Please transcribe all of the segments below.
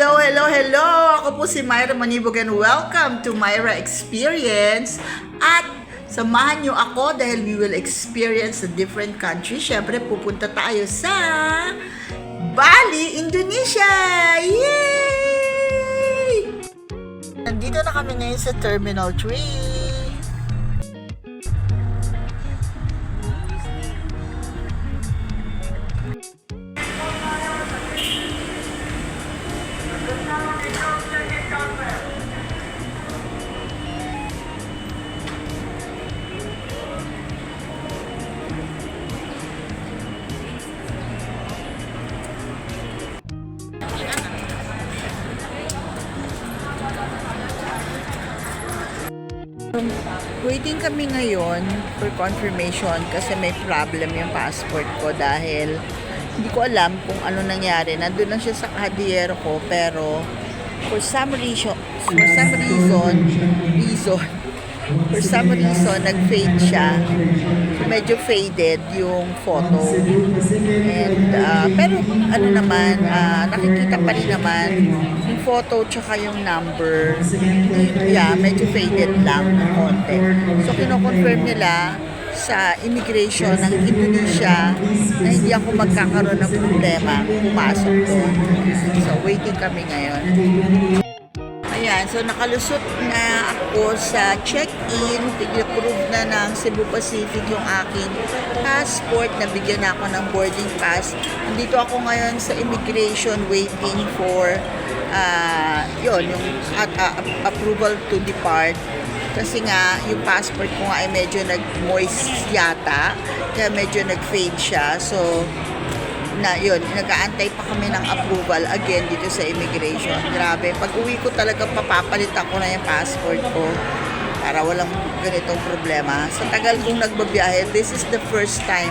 Hello, hello, hello! Ako po si Myra Manibog and welcome to Myra Experience. At samahan niyo ako dahil we will experience a different country. Siyempre, pupunta tayo sa Bali, Indonesia! Yay! Nandito na kami ngayon sa Terminal 3. Waiting kami ngayon for confirmation kasi may problem yung passport ko dahil hindi ko alam kung ano nangyari. Nandun lang siya sa kahadiyero ko pero for some reason nag-fade siya. So, medyo faded yung photo. And, pero ano naman, nakikita pa rin naman yung photo tsaka yung number. Yeah, medyo faded lang ng konti. So, kino-confirm nila sa immigration ng Indonesia na hindi ako magkakaroon ng problema pumasok doon. So, waiting kami ngayon. Ayan, so nakalusot na ako sa check-in. Pag-approve na ng Cebu Pacific yung aking passport. Nabigyan na ako ng boarding pass. Nandito ako ngayon sa immigration waiting for yung approval to depart. Kasi nga, yung passport ko nga ay medyo nag-moist yata. Kaya medyo nag-fade siya. So, nag-aantay pa kami ng approval again dito sa immigration. Grabe, pag uwi ko talaga papapalitan ko na yung passport ko para walang ganitong problema. Sa tagal kong nagbabiyahe, this is the first time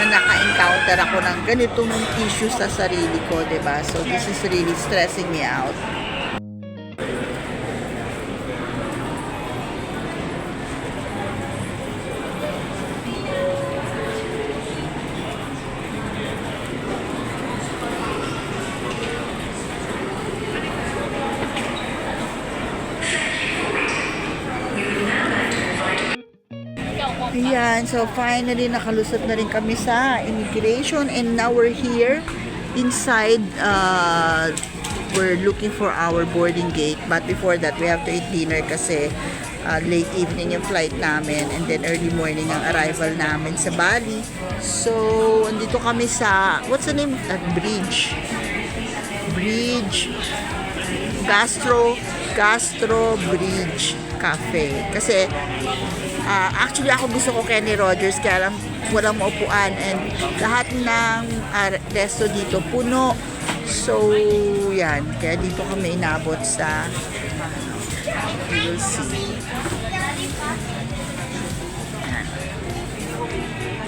na naka-encounter ako ng ganitong issue sa sarili ko, diba? So this is really stressing me out. Ayan, so finally nakalusot na rin kami sa immigration and now we're here inside. We're looking for our boarding gate, but before that we have to eat dinner kasi late evening yung flight namin and then early morning ang arrival namin sa Bali. So andito kami sa, what's the name of that bridge? Gastro Bridge Cafe. Kasi actually ako gusto ko Kenny Rogers kaya lang walang maupuan and lahat ng resto dito puno. So yan, kaya dito kami inabot sa you'll see.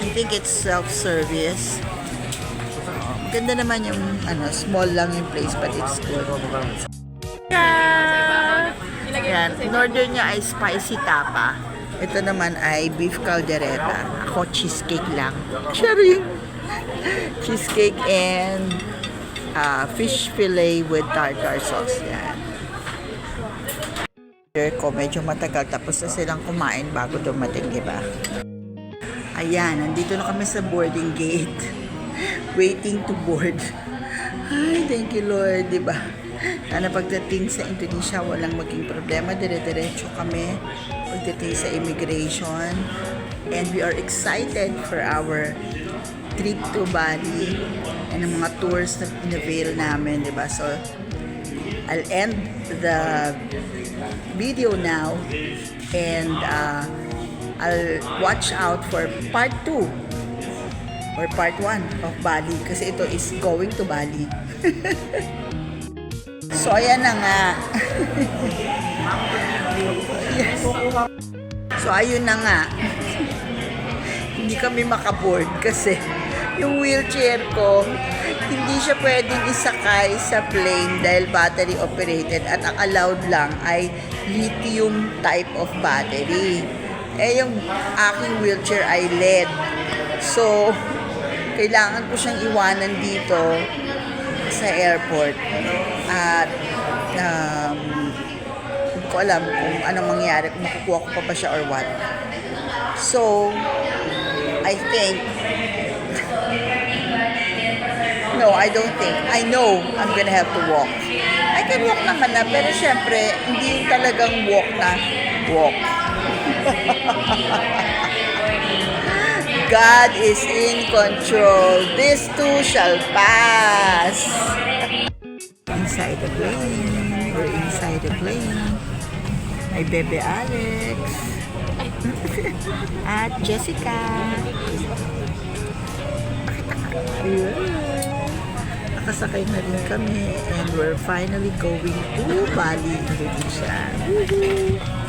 I think it's self-service. Ganda naman yung small lang yung place but it's good. Yan, in order niya ay spicy tapa. Ito naman ay beef caldereta. Ako cheesecake lang. Sharing cheesecake and fish fillet with tartar sauce. Yan. Ko medyo matagal tapos na silang kumain bago dumating, diba? Ayan, nandito na kami sa boarding gate. Waiting to board. Ay, thank you Lord, diba? Sana pagdating sa Indonesia, walang maging problema. Dire-diretso kami pagdating sa immigration. And we are excited for our trip to Bali and ang mga tours na in-avail namin, diba? So, I'll end the video now and I'll watch out for part 2 or part 1 of Bali kasi ito is going to Bali. So, ayan na nga. Yes. So, ayun na nga. Hindi kami makaboard kasi yung wheelchair ko, hindi siya pwedeng isakay sa plane dahil battery operated at ang allowed lang ay lithium type of battery. Eh, yung aking wheelchair ay LED. So, kailangan ko siyang iwanan dito sa airport. At hindi ko alam kung anong mangyari, kung makukuha ko pa ba siya or what. So, I think, no, I don't think. I know I'm gonna have to walk. I can walk naman na, pero syempre, hindi yung talagang walk na walk. God is in control. This too shall pass. Inside the plane. We're inside the plane. Ay, Bebe Alex. At Jessica. Ayun. Nakasakay na rin kami and we're finally going to Bali, Indonesia. Woohoo!